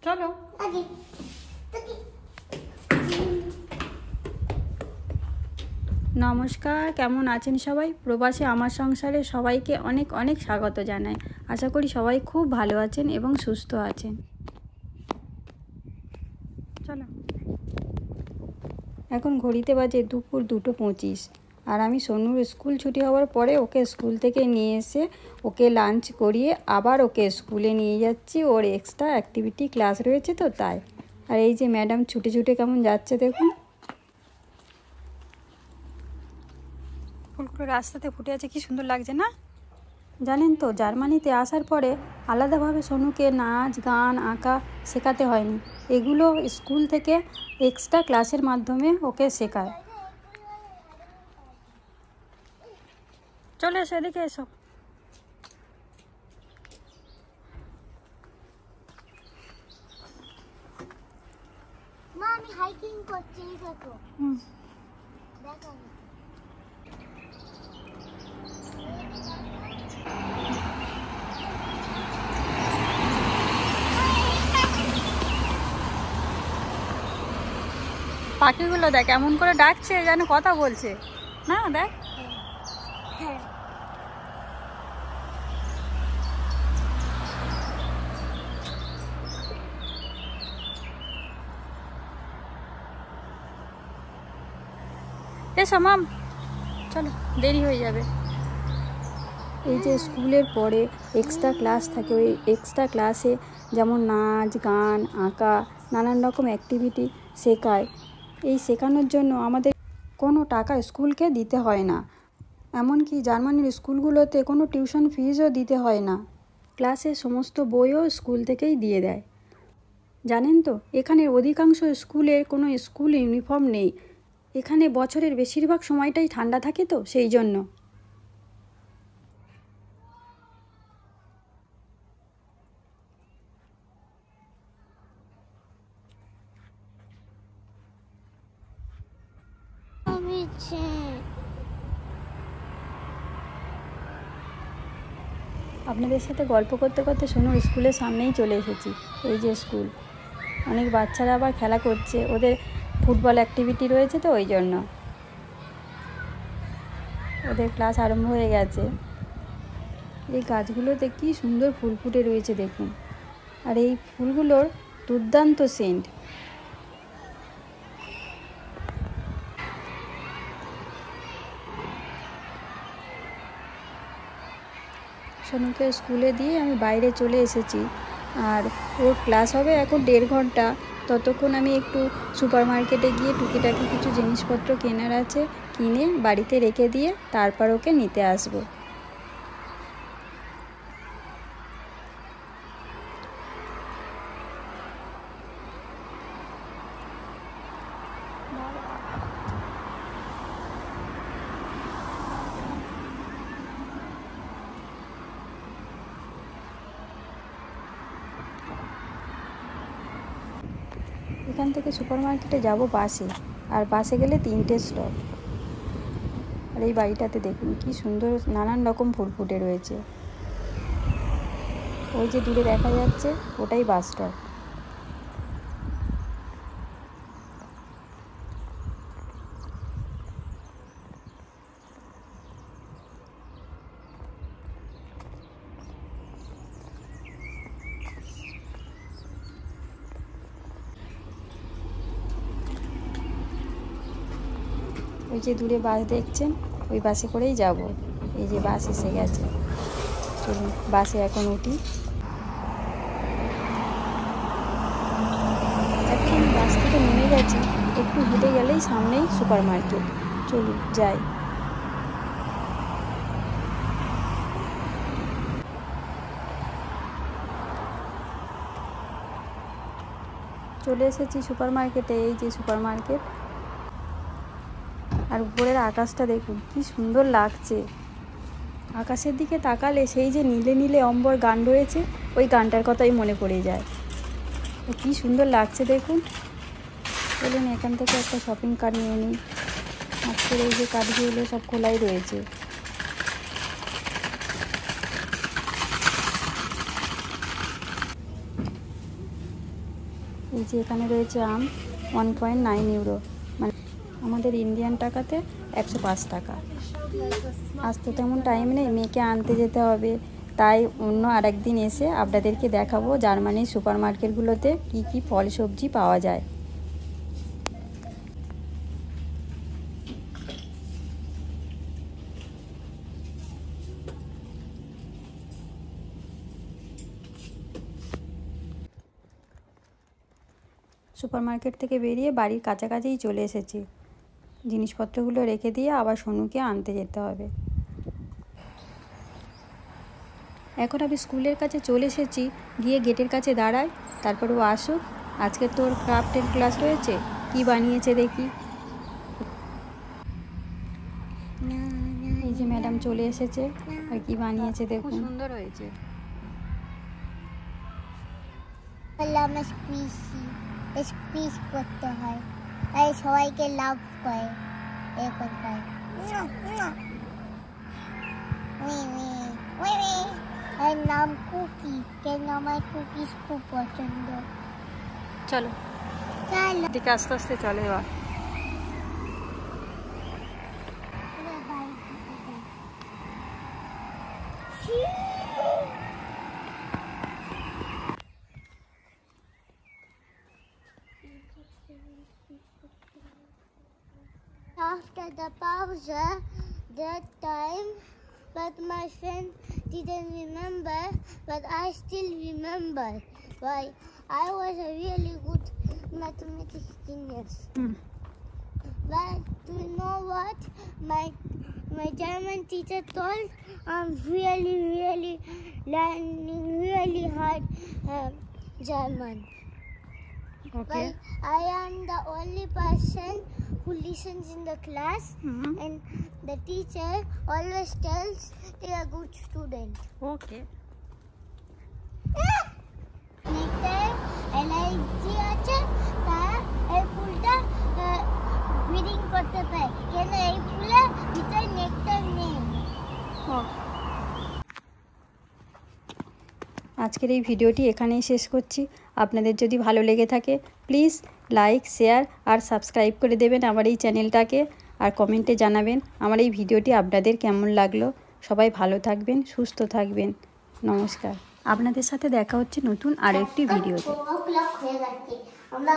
চলো। নমস্কার, কেমন আছেন সবাই? প্রবাসী আমার সংসারে সবাইকে অনেক অনেক স্বাগত জানাই। আশা করি সবাই খুব ভালো আছেন এবং সুস্থ আছেন। চলো। এখন ঘড়িতে বাজে দুপুর 2:25, আর আমি সোনুর স্কুল ছুটি হওয়ার পরে ওকে স্কুল থেকে নিয়ে এসে ওকে লাঞ্চ করিয়ে আবার ওকে স্কুলে নিয়ে যাচ্ছি। ওর এক্সট্রা অ্যাক্টিভিটি ক্লাস রয়েছে তো তাই। আর এই যে ম্যাডাম ছুটে ছুটে কেমন যাচ্ছে দেখুন। ফুলগুলো রাস্তাতে ফুটে আছে, কি সুন্দর লাগছে না? জানেন তো, জার্মানিতে আসার পরে আলাদাভাবে সোনুকে নাচ গান আঁকা শেখাতে হয়নি। এগুলো স্কুল থেকে এক্সট্রা ক্লাসের মাধ্যমে ওকে শেখায়। চলে এসো, এদিকে এসো। মা, আমি হাইকিং করছি, দেখো। দেখো পাখিগুলো দেখ এমন করে ডাকছে যেন কথা বলছে না। দেখ, এসো মাম, চলো, দেরি হয়ে যাবে। এই যে স্কুলের পরে এক্সট্রা ক্লাস থাকে, ওই এক্সট্রা ক্লাসে যেমন নাচ গান আঁকা নানান রকম অ্যাক্টিভিটি শেখায়। এই শেখানোর জন্য আমাদের কোনো টাকা স্কুলকে দিতে হয় না। এমনকি জার্মানির স্কুলগুলোতে কোনো টিউশন ফিজও দিতে হয় না। ক্লাসের সমস্ত বইও স্কুল থেকেই দিয়ে দেয়। জানেন তো, এখানের অধিকাংশ স্কুলের কোনো স্কুল ইউনিফর্ম নেই। এখানে বছরের বেশিরভাগ সময়টাই ঠান্ডা থাকে তো সেই জন্য। আপনাদের সাথে গল্প করতে করতে সোনুর স্কুলের সামনেই চলে এসেছি। এই যে স্কুল, অনেক বাচ্চারা আবার খেলা করছে, ওদের ফুটবল অ্যাক্টিভিটি রয়েছে তো ওই জন্য। ওদের ক্লাস আরম্ভ হয়ে গেছে। এই গাছগুলোতে কি সুন্দর ফুল ফুটে রয়েছে দেখুন, আর এই ফুলগুলোর দুর্দান্ত সেন্ট। সোনুকে স্কুলে দিয়ে আমি বাইরে চলে এসেছি, আর ওর ক্লাস হবে এখন 1.5 ঘন্টা। ততক্ষণ আমি একটু সুপার মার্কেটে গিয়ে টুকিটাকি কিছু জিনিসপত্র কেনার আছে, কিনে বাড়িতে রেখে দিয়ে তারপর ওকে নিতে আসবো। এখান থেকে সুপার মার্কেটে যাব বাসে, আর বাসে গেলে 3টে স্টপ। আর এই বাড়িটাতে দেখুন কি সুন্দর নানান রকম ফুল ফুটে রয়েছে। ওই যে দূরে দেখা যাচ্ছে ওটাই বাস স্টপ। ওই যে দূরে বাস দেখছেন, ওই বাসে করেই যাব। এই যে বাস এসে গেছে, চলুন বাসে এখন উঠি। এখন বাস থেকে নেমে গেছি, একটু হেঁটে গেলেই সামনেই সুপার মার্কেট। চলুন যাই। চলে এসেছি সুপার মার্কেটে। এই যে সুপার মার্কেট, আর উপরের আকাশটা দেখুন কি সুন্দর লাগছে। আকাশের দিকে তাকালে সেই যে নীলে নীলে অম্বর গান রয়েছে, ওই গানটার কথাই মনে পড়ে যায়। কি সুন্দর লাগছে দেখুন। চলুন এখান থেকে একটা শপিং কার্ট নিয়ে নিই। আজকের এই যে কার্টগুলো সব খোলাই রয়েছে। এই যে এখানে রয়েছে আম 1.9 ইউরো, মানে আমাদের ইন্ডিয়ান টাকাতে 105 টাকা। আজ তো তেমন টাইম নেই, মেয়েকে আনতে যেতে হবে, তাই অন্য আরেকদিন এসে আপনাদেরকে দেখাবো জার্মানির সুপার মার্কেটগুলোতে কী কী ফল সবজি পাওয়া যায়। সুপার মার্কেট থেকে বেরিয়ে বাড়ির কাছাকাছিই চলে এসেছি। জিনিসপত্রগুলো রেখে দিয়ে আবার সোনুকে আনতে যেতে হবে। এখন আমি স্কুলের কাছে চলে এসেছি, গিয়ে গেটের কাছে দাঁড়াই, তারপর ও আসুক। আজকে তোর ক্রাফটের ক্লাস রয়েছে, কি বানিয়েছে দেখি। এই যে ম্যাডাম চলে এসেছে, আর কি বানিয়েছে দেখুন, সুন্দর হয়েছে। স্পিচ করতে হয়, তাই সবাইকে লাভ করে এ করতে হয়। এর নাম কুকি, কেন আমার কুকিজ খুব পছন্দ। চলো চলো দিকে আস্তে আস্তে চলে এবার। After the pause, that time, but my friend didn't remember, but I still remember. Why? I was a really good mathematics genius. But do you know what? My German teacher told I'm really learning really hard German. Okay. But I am the only person who listens in the class, and the teacher always tells they are good student. Okay. Nectar allergy আছে, তারা এই ফুলটা breeding করতে পারে, কেন এই ফুলের ভিতরে নেকটার নেই। আজকের এই ভিডিওটি এখানেই শেষ করছি। আপনাদের যদি ভালো লেগে থাকে প্লিজ লাইক, শেয়ার আর সাবস্ক্রাইব করে দেবেন আমার এই চ্যানেলটাকে, আর কমেন্টে জানাবেন আমার এই ভিডিওটি আপনাদের কেমন লাগলো। সবাই ভালো থাকবেন, সুস্থ থাকবেন। নমস্কার। আপনাদের সাথে দেখা হচ্ছে নতুন আরও একটি ভিডিওতে। হয়ে যাচ্ছে, আমরা